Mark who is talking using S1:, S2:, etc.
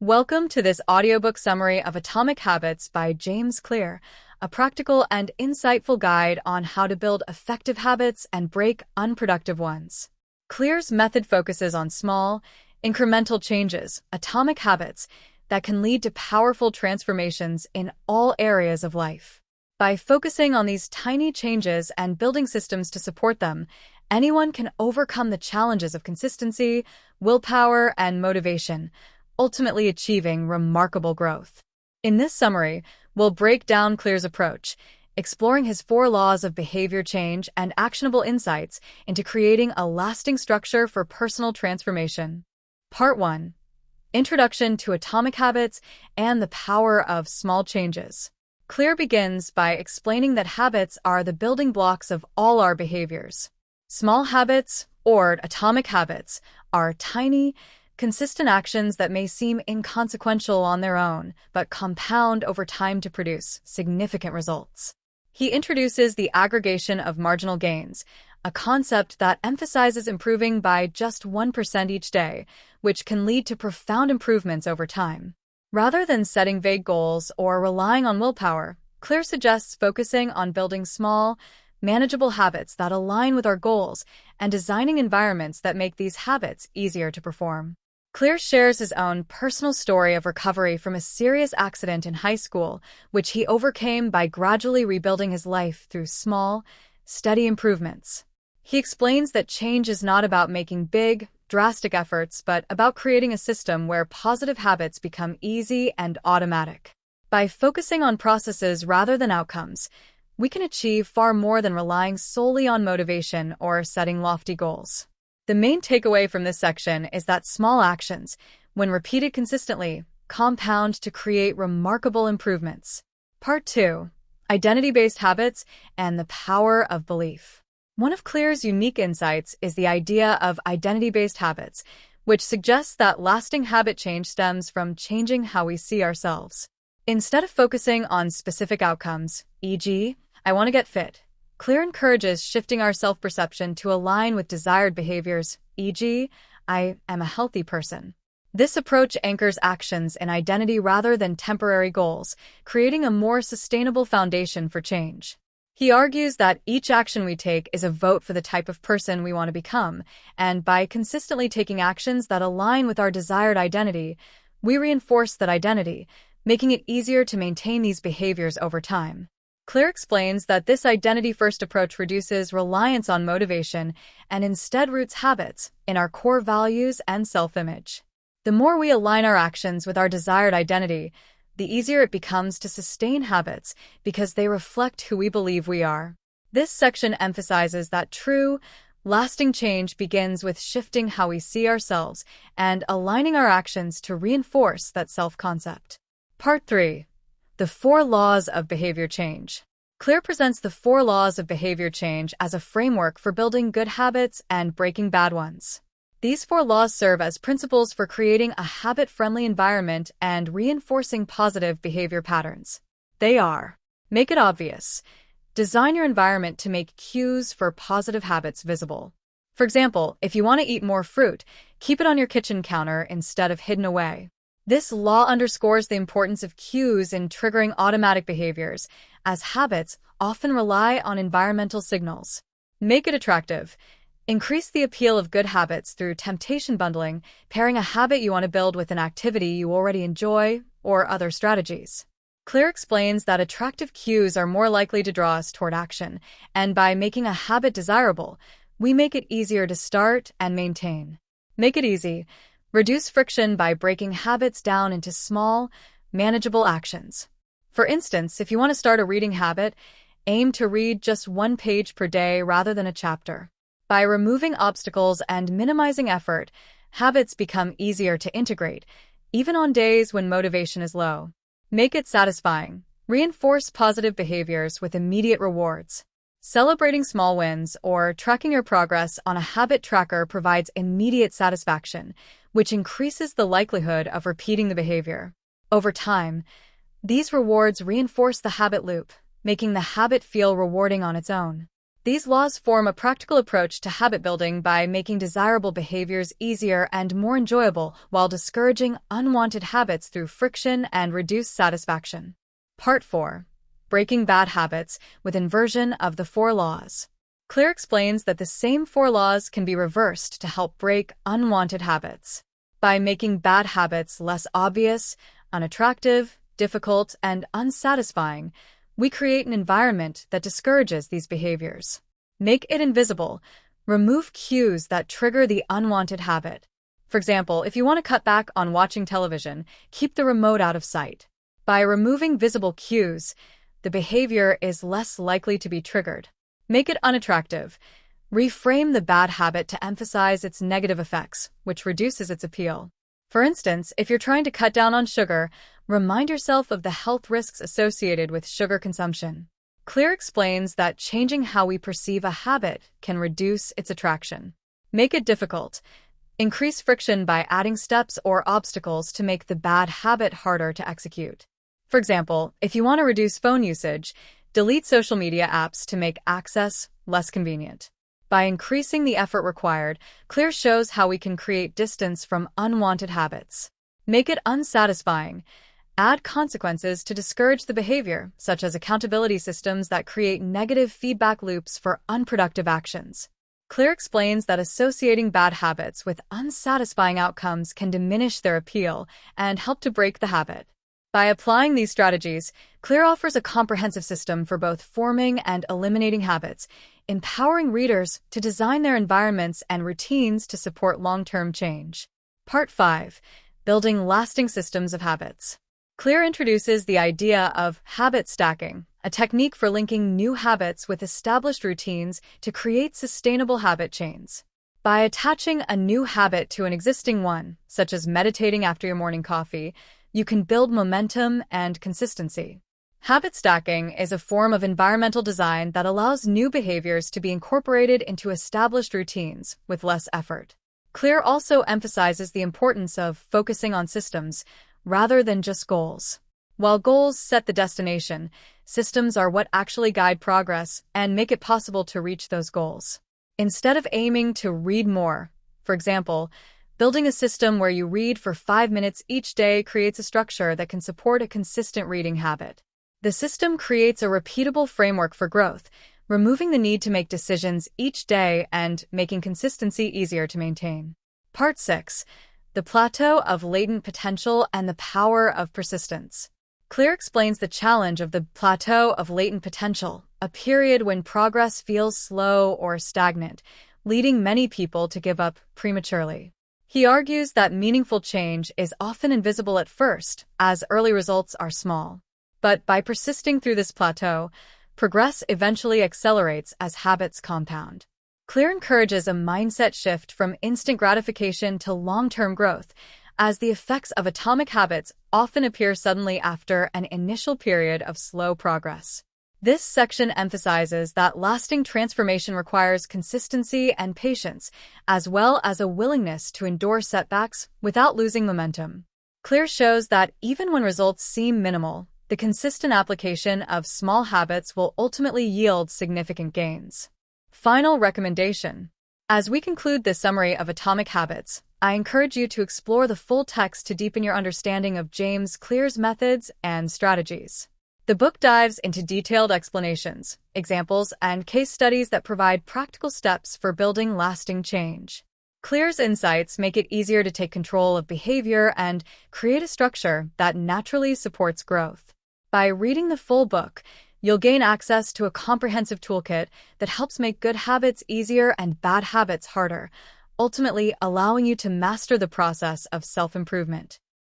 S1: Welcome to this audiobook summary of Atomic Habits by James Clear, a practical and insightful guide on how to build effective habits and break unproductive ones. Clear's method focuses on small, incremental changes, atomic habits, that can lead to powerful transformations in all areas of life. By focusing on these tiny changes and building systems to support them, anyone can overcome the challenges of consistency, willpower, and motivation, ultimately achieving remarkable growth. In this summary, we'll break down Clear's approach, exploring his 4 laws of behavior change and actionable insights into creating a lasting structure for personal transformation. Part 1. Introduction to Atomic Habits and the Power of Small Changes. Clear begins by explaining that habits are the building blocks of all our behaviors. Small habits, or atomic habits, are tiny, consistent actions that may seem inconsequential on their own, but compound over time to produce significant results. He introduces the aggregation of marginal gains, a concept that emphasizes improving by just 1% each day, which can lead to profound improvements over time. Rather than setting vague goals or relying on willpower, Clear suggests focusing on building small, manageable habits that align with our goals and designing environments that make these habits easier to perform. Clear shares his own personal story of recovery from a serious accident in high school, which he overcame by gradually rebuilding his life through small, steady improvements. He explains that change is not about making big, drastic efforts, but about creating a system where positive habits become easy and automatic. By focusing on processes rather than outcomes, we can achieve far more than relying solely on motivation or setting lofty goals. The main takeaway from this section is that small actions, when repeated consistently, compound to create remarkable improvements. Part 2. Identity-based habits and the power of belief. One of Clear's unique insights is the idea of identity-based habits, which suggests that lasting habit change stems from changing how we see ourselves. Instead of focusing on specific outcomes, e.g., I want to get fit, Clear encourages shifting our self-perception to align with desired behaviors, e.g., I am a healthy person. This approach anchors actions in identity rather than temporary goals, creating a more sustainable foundation for change. He argues that each action we take is a vote for the type of person we want to become, and by consistently taking actions that align with our desired identity, we reinforce that identity, making it easier to maintain these behaviors over time. Clear explains that this identity-first approach reduces reliance on motivation and instead roots habits in our core values and self-image. The more we align our actions with our desired identity, the easier it becomes to sustain habits because they reflect who we believe we are. This section emphasizes that true, lasting change begins with shifting how we see ourselves and aligning our actions to reinforce that self-concept. Part 3. The 4 laws of behavior change. Clear presents the 4 laws of behavior change as a framework for building good habits and breaking bad ones. These 4 laws serve as principles for creating a habit-friendly environment and reinforcing positive behavior patterns. They are: make it obvious. Design your environment to make cues for positive habits visible. For example, if you want to eat more fruit, keep it on your kitchen counter instead of hidden away. This law underscores the importance of cues in triggering automatic behaviors, as habits often rely on environmental signals. Make it attractive. Increase the appeal of good habits through temptation bundling, pairing a habit you want to build with an activity you already enjoy, or other strategies. Clear explains that attractive cues are more likely to draw us toward action, and by making a habit desirable, we make it easier to start and maintain. Make it easy. Reduce friction by breaking habits down into small, manageable actions. For instance, if you want to start a reading habit, aim to read just 1 page per day rather than a chapter. By removing obstacles and minimizing effort, habits become easier to integrate, even on days when motivation is low. Make it satisfying. Reinforce positive behaviors with immediate rewards. Celebrating small wins or tracking your progress on a habit tracker provides immediate satisfaction, which increases the likelihood of repeating the behavior. Over time, these rewards reinforce the habit loop, making the habit feel rewarding on its own. These laws form a practical approach to habit building by making desirable behaviors easier and more enjoyable while discouraging unwanted habits through friction and reduced satisfaction. Part 4. Breaking Bad Habits with Inversion of the 4 Laws. Clear explains that the same 4 laws can be reversed to help break unwanted habits. By making bad habits less obvious, unattractive, difficult, and unsatisfying, we create an environment that discourages these behaviors. Make it invisible. Remove cues that trigger the unwanted habit. For example, if you want to cut back on watching television, keep the remote out of sight. By removing visible cues, the behavior is less likely to be triggered. Make it unattractive. Reframe the bad habit to emphasize its negative effects, which reduces its appeal. For instance, if you're trying to cut down on sugar, remind yourself of the health risks associated with sugar consumption. Clear explains that changing how we perceive a habit can reduce its attraction. Make it difficult. Increase friction by adding steps or obstacles to make the bad habit harder to execute. For example, if you want to reduce phone usage, delete social media apps to make access less convenient. By increasing the effort required, Clear shows how we can create distance from unwanted habits. Make it unsatisfying. Add consequences to discourage the behavior, such as accountability systems that create negative feedback loops for unproductive actions. Clear explains that associating bad habits with unsatisfying outcomes can diminish their appeal and help to break the habit. By applying these strategies, Clear offers a comprehensive system for both forming and eliminating habits, empowering readers to design their environments and routines to support long-term change. Part 5. Building Lasting Systems of Habits. Clear introduces the idea of habit stacking, a technique for linking new habits with established routines to create sustainable habit chains. By attaching a new habit to an existing one, such as meditating after your morning coffee, you can build momentum and consistency. Habit stacking is a form of environmental design that allows new behaviors to be incorporated into established routines with less effort. Clear also emphasizes the importance of focusing on systems rather than just goals. While goals set the destination, systems are what actually guide progress and make it possible to reach those goals. Instead of aiming to read more, for example, building a system where you read for 5 minutes each day creates a structure that can support a consistent reading habit. The system creates a repeatable framework for growth, removing the need to make decisions each day and making consistency easier to maintain. Part 6. The Plateau of Latent Potential and the Power of Persistence. Clear explains the challenge of the plateau of latent potential, a period when progress feels slow or stagnant, leading many people to give up prematurely. He argues that meaningful change is often invisible at first, as early results are small. But by persisting through this plateau, progress eventually accelerates as habits compound. Clear encourages a mindset shift from instant gratification to long-term growth, as the effects of atomic habits often appear suddenly after an initial period of slow progress. This section emphasizes that lasting transformation requires consistency and patience, as well as a willingness to endure setbacks without losing momentum. Clear shows that even when results seem minimal, the consistent application of small habits will ultimately yield significant gains. Final recommendation. As we conclude this summary of Atomic Habits, I encourage you to explore the full text to deepen your understanding of James Clear's methods and strategies. The book dives into detailed explanations, examples, and case studies that provide practical steps for building lasting change. Clear's insights make it easier to take control of behavior and create a structure that naturally supports growth. By reading the full book, you'll gain access to a comprehensive toolkit that helps make good habits easier and bad habits harder, ultimately allowing you to master the process of self-improvement.